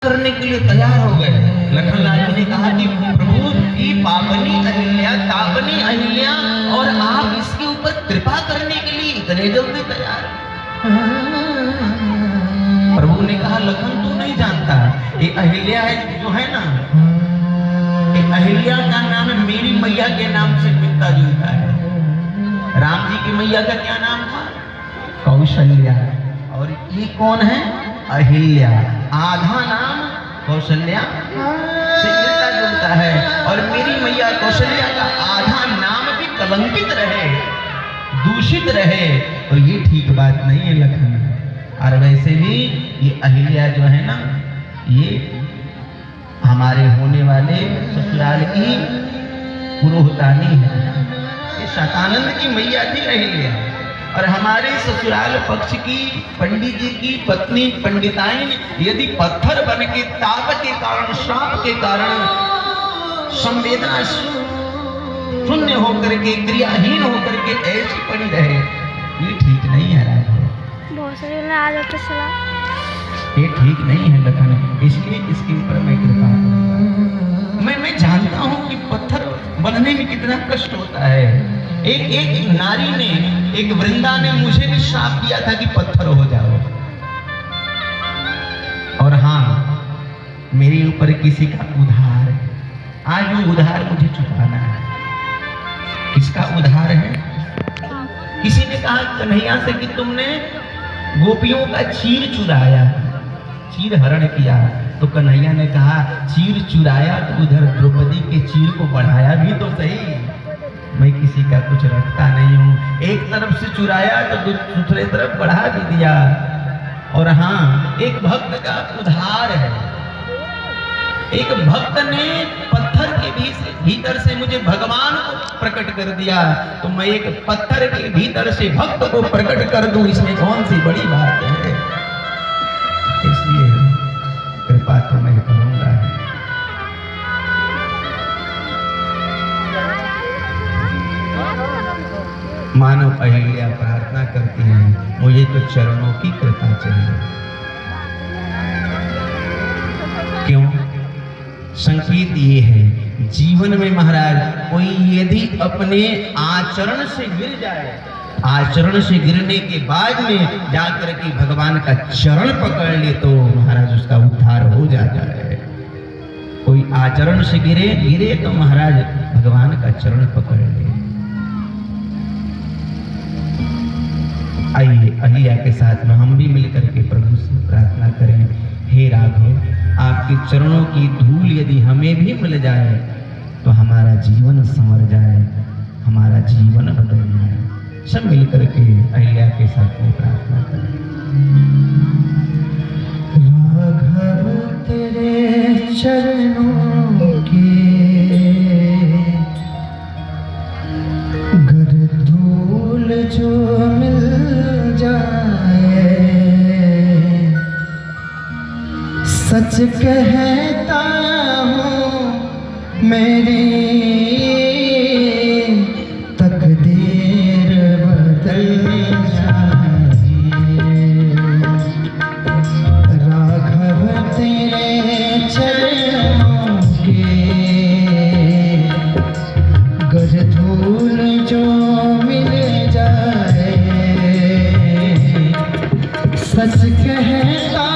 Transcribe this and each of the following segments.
करने के लिए तैयार हो गए। लखनलाल जी ने कहा कि प्रभु ये पावनी अहिल्या, तावनी अहिल्या, और आप इसके ऊपर कृपा करने के लिए इतने जल्दी तैयार। प्रभु ने कहा लखन तू नहीं जानता, ये अहिल्या है जो है ना, ये अहिल्या का नाम मेरी मैया के नाम से मिलता जुलता है। राम जी की मैया का क्या नाम था? कौशल्या। और ये कौन है? अहिल्या। आधा नाम कौशल्या से मिलता जुलता है, और मेरी मैया कौशल्या का आधा नाम भी कलंकित रहे, दूषित रहे, तो ये ठीक बात नहीं है लखन। और वैसे भी ये अहिल्या जो है ना, ये हमारे होने वाले ससुराल की पुरोहितानी है। ये शतानंद की मैया थी अहिल्या, और हमारे ससुराल पक्ष की पंडित जी की पत्नी पंडिताइन यदि पत्थर बन के ताप के कारण, श्राप के कारण संवेदना शून्य होकर के, क्रियाहीन होकर के ऐसी पड़ी रहे, ये ठीक नहीं है राघव। बहुत सारे आ जाते सलाह, ये ठीक नहीं है लखन, इसलिए इसके ऊपर मैं कृपा करूंगा। मैं जानता हूं कि पत्थर बनने में कितना कष्ट होता है। एक नारी ने, एक वृंदा ने मुझे भी श्राप दिया था कि पत्थर हो जाओ। और हाँ, मेरे ऊपर किसी का उधार, आज वो उधार मुझे चुकाना है। किसका उधार है? किसी ने कहा कन्हैया से कि तुमने गोपियों का चीर चुराया, चीर हरण किया। तो कन्हैया ने कहा चीर चुराया तो उधर द्रौपदी के चीर को बढ़ाया भी तो सही। मैं किसी का कुछ रखता नहीं हूँ, एक तरफ से चुराया तो दूसरे तरफ बढ़ा भी दिया। और हाँ, एक भक्त का उधार है। एक भक्त ने पत्थर के भीतर से मुझे भगवान को प्रकट कर दिया, तो मैं एक पत्थर के भीतर से भक्त को प्रकट कर दूं, इसमें कौन सी बड़ी बात है। इसलिए कृपा तो मैं करूंगा। मानव अहिल्या प्रार्थना करती है, मुझे तो चरणों की कृपा चाहिए। क्यों? संकेत ये है, जीवन में महाराज कोई यदि अपने आचरण से गिर जाए, आचरण से गिरने के बाद में जाकर के भगवान का चरण पकड़ ले, तो महाराज उसका उद्धार हो जाता है। कोई आचरण से गिरे तो महाराज भगवान का चरण पकड़ ले। आइए अहिल्या के साथ में हम भी मिलकर के प्रभु से प्रार्थना करें, हे राघव, आपके चरणों की धूल यदि हमें भी मिल जाए तो हमारा जीवन संवर जाए, हमारा जीवन बदल जाए। सब मिलकर के अहिल्या के साथ में प्रार्थना करें। राघव तेरे चरणों के गर धूल जो मिल जाए, सच कहता हूँ मेरी तकदीर बदल जाए। राघव तेरे चरणों के गर धूल जो मिल जाए, सच कहता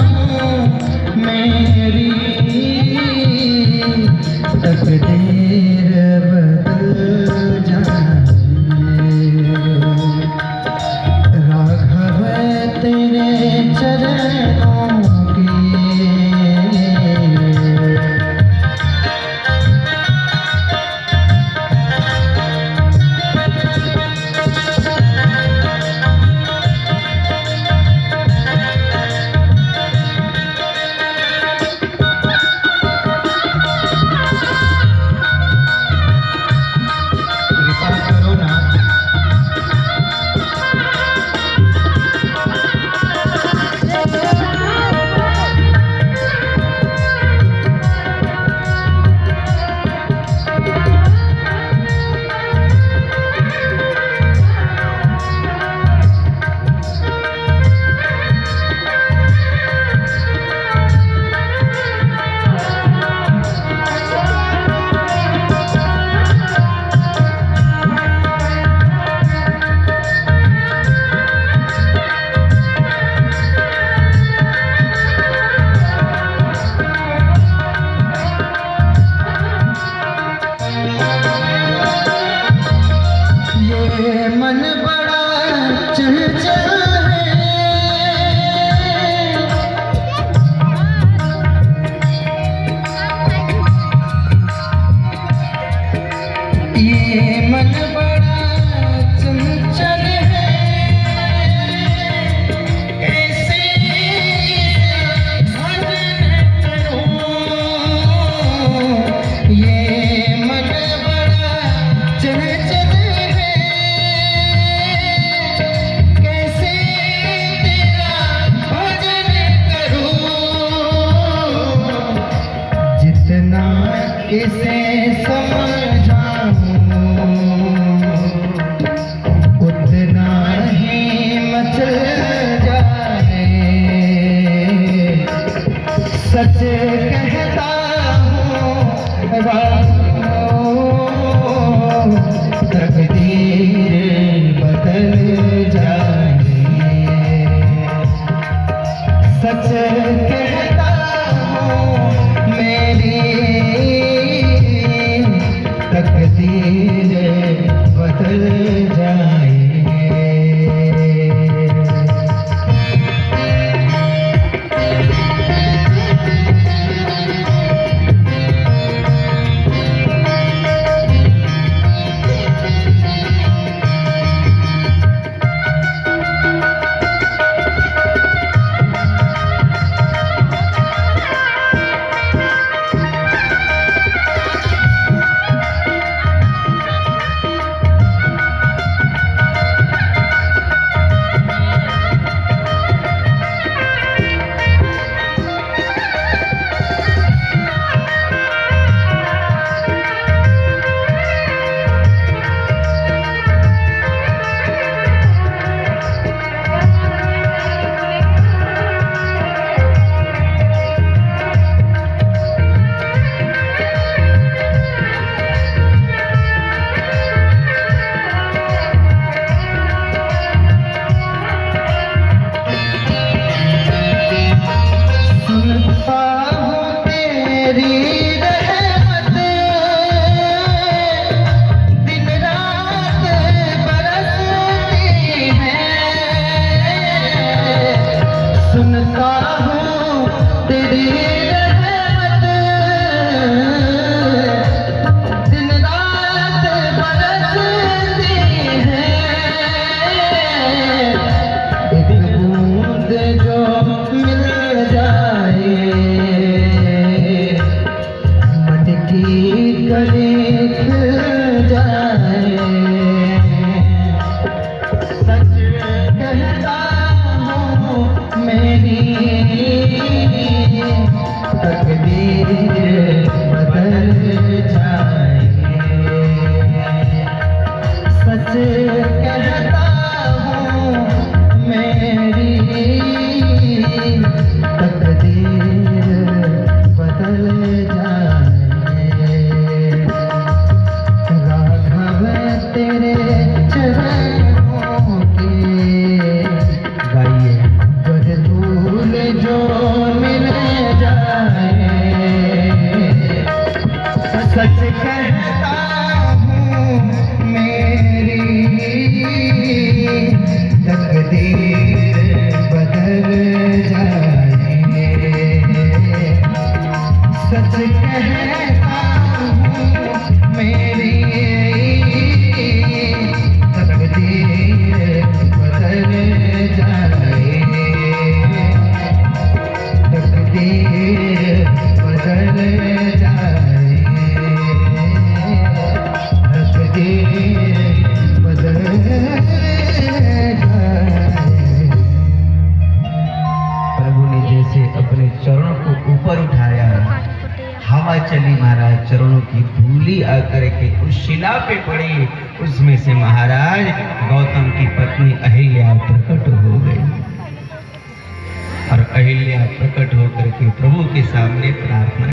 हूँ मेरी तकदीर इसे समझाऊं उतना ही मचल जाए। सच कहता हूँ तकदीर बदल जाए। सच कहता हूँ मेरी तकदीर बदल जाए। सुनता हूँ तेरी रहमत दिन रात बरसती है। एक बूंद जो मिल जाए मटकी गले खिल जाए। सच कहता हूँ मेरी तकदीर बदल जाए। सच कहता हूँ मेरी तकदीर बदल जाए। राघव तेरे चरणों के गाइए बरदूल जो मिल जाए। सच कहता हूँ मेरी तकदीर बदल जाए। सच कहता हूँ मेरी तकदीर बदल जाए। तकदीर बदल जाए। तकदीर बदल जाए। प्रभु ने जैसे अपने चरणों को ऊपर उठाया, हवा चली महाराज, चरणों की धूली आकर के उस शिला पे पड़ी। उसमें से महाराज गौतम की पत्नी अहिल्या प्रकट हो गई और अहिल्या प्रकट होकर के प्रभु के सामने